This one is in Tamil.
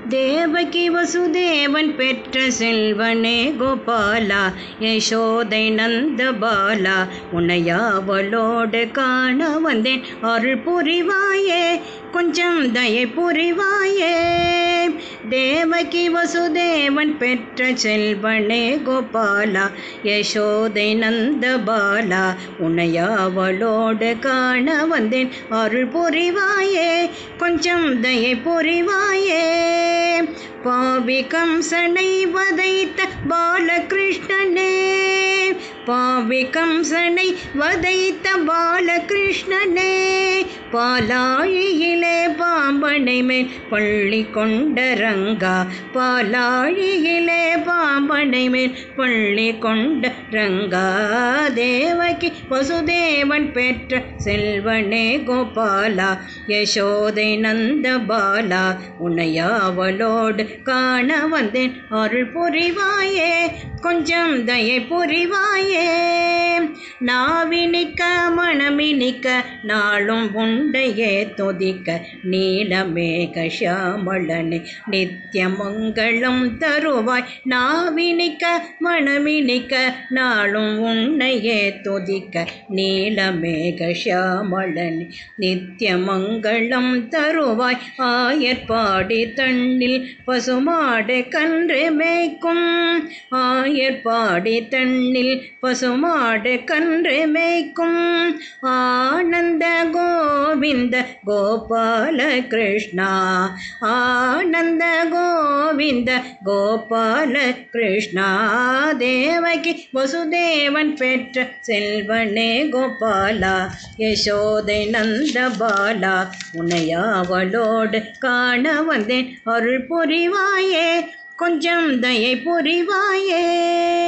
தேவகி வசுதேவன் பெற்ற செல்வனே கோபாலா, யசோதை நந்த பாலா, உன்னையாவலோடு காண வந்தேன். அருள் புரிவாயே, கொஞ்சம் தயை புரிவாயே. தேவகி வசுதேவன் பெற்ற செல்வனே கோபாலா, யசோதை நந்த பாலா, உன்னையாவலோடு காண வந்தேன். அருள் புரிவாயே, கொஞ்சம் தயை புரிவாயே. பாவி கம்சனை வதைத்த பாலகிருஷ்ணனே, பாவி கம்சனை வதைத்த பாலகிருஷ்ணனே, பாலாழியிலே பாம்பனை மேல் பள்ளி கொண்ட ரங்கா, பாலாழியிலே பாம்பனை மேல் பள்ளி கொண்ட ரங்கா. தேவகி வசுதேவன் பெற்ற செல்வனே கோபாலா, யசோதை நந்த பாலா, உன்னையாவலோடு காண வந்தேன். அருள் புரிவாயே, கொஞ்சம் தயை புரிவாயே. நாவினிக்க மணமினிக்க நாளும் உண்டையே துதிக்க, நீலமேக ஷியாமளனே நித்யமங்கலம் தருவாய். நாவினிக்க மணமினிக்க நாளும் உன்னையே துதிக்க, நீலமேக ஷியாமளனே நித்யமங்கலம் தருவாய். ஆயர்பாடி தண்ணில் பசுமாடு கன்று மேய்க்கும், ஆயர்பாடி தண்ணில் பசுமாடு கன்று மேய்க்கும். ஆனந்த கோவிந்த கோபால கிருஷ்ணா, ஆனந்த கோவிந்த கோபால கிருஷ்ணா. தேவகி வசுதேவன் பெற்ற செல்வனே கோபாலா, யசோதை நந்த பாலா, உன்னையாவலோடு காண வந்தேன். அருள் புரிவாயே, கொஞ்சம் தயை புரிவாயே.